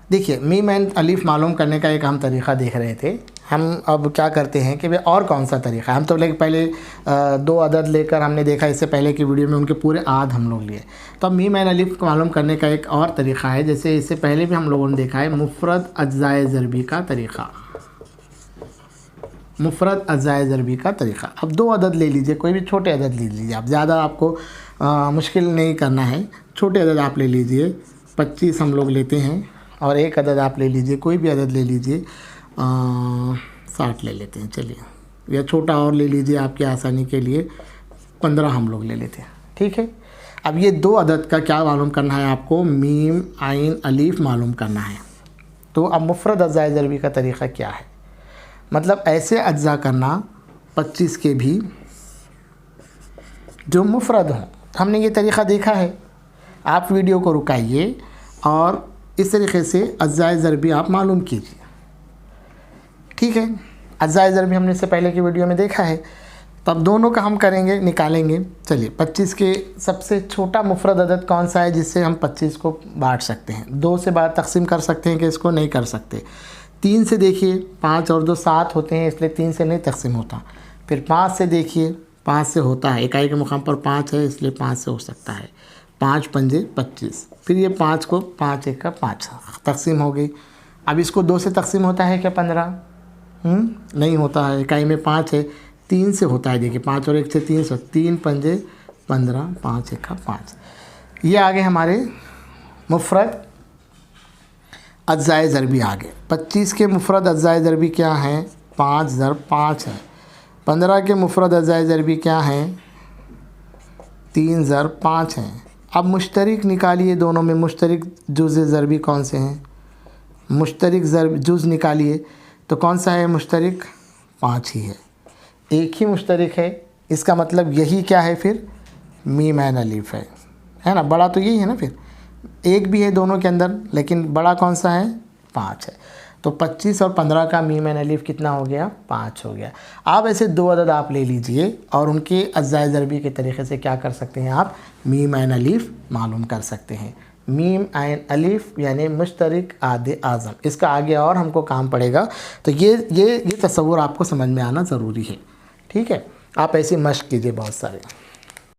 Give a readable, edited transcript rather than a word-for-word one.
देखिए meme and Alif मालूम करने का एक हम तरीक़ा देख रहे थे। हम अब क्या करते हैं कि वे और कौन सा तरीक़ा, हम तो पहले 2 अदद लेकर हमने देखा इससे पहले की वीडियो में, उनके पूरे आद हम लोग लिए। तो अब मीम एंड अलीफ को मालूम करने का एक और तरीक़ा है, जैसे इससे पहले भी हम लोगों ने देखा है मुफ़रद अज्ज़ाए ज़रबी का तरीक़ा। मुफ़रद अज्ज़ाए ज़रबी का तरीक़ा। अब 2 अदद ले लीजिए, कोई भी छोटे अदद ले लीजिए आप, ज़्यादा आपको मुश्किल नहीं करना है। छोटे अदद आप ले लीजिए, 25 हम लोग लेते हैं, और एक अदद आप ले लीजिए, कोई भी अदद ले लीजिए, 60 ले लेते हैं चलिए, या छोटा और ले लीजिए आपकी आसानी के लिए, 15 हम लोग ले लेते हैं, ठीक है। अब ये 2 अदद का क्या मालूम करना है आपको, मीम आइन अलीफ मालूम करना है। तो अब मुफ़रद अज्ज़ाए ज़रबी का तरीक़ा क्या है, मतलब ऐसे अज्ज़ा करना 25 के भी जो मुफ़रद हों। हमने ये तरीक़ा देखा है, आप वीडियो को रुकाइए और इस तरीक़े से अज्ज़ाए ज़रबी आप मालूम कीजिए, ठीक है। अज्ज़ाए ज़रबी हमने इससे पहले की वीडियो में देखा है, तब दोनों का हम करेंगे, निकालेंगे। चलिए 25 के सबसे छोटा मुफ़रद अदद कौन सा है जिससे हम 25 को बांट सकते हैं, 2 से बाहर तकसीम कर सकते हैं कि इसको नहीं कर सकते। 3 से देखिए, 5 और 2 7 होते हैं, इसलिए 3 से नहीं तकसीम होता। फिर 5 से देखिए, 5 से होता है, इकाई के मुकाम पर 5 है इसलिए 5 से हो सकता है। 5 पंजे 25, फिर ये 5 को 5 1 का 5 तकसीम हो गई। अब इसको 2 से तकसीम होता है क्या 15? नहीं होता है, इकाई में 5 है, 3 से होता है। देखिए 5 और 1 से 3 से, 3 पंजे 15, 5 1 का 5। ये आगे हमारे मुफ़रद अज्ज़ाए ज़रबी आ गए। 25 के मुफ़रद अज्ज़ाए ज़रबी क्या हैं, 5 ज़रब 5 है। 15 के मुफ़रद अज्ज़ाए ज़रबी क्या हैं, 3 ज़रब 5 हैं। अब मुश्तरिक निकालिए, दोनों में मुश्तरिक जुज़ ज़रबी कौन से हैं, मुश्तरिक ज़रब जुज़ निकालिए, तो कौन सा है मुश्तरिक, 5 ही है। एक ही मुश्तरिक है, इसका मतलब यही क्या है फिर, मीम एन अलीफ है ना। बड़ा तो यही है ना, फिर एक भी है दोनों के अंदर, लेकिन बड़ा कौन सा है, 5 है। तो 25 और 15 का मीम एन अलीफ कितना हो गया, 5 हो गया। आप ऐसे 2 अदद आप ले लीजिए और उनके अज्ज़ाए ज़रबी के तरीक़े से क्या कर सकते हैं, आप मीम एन अलीफ मालूम कर सकते हैं। मीम आइन अलीफ यानी मुश्तरिक आदे आज़म, इसका आगे और हमको काम पड़ेगा, तो ये तसव्वुर आपको समझ में आना ज़रूरी है, ठीक है। आप ऐसी मश्क कीजिए बहुत सारे।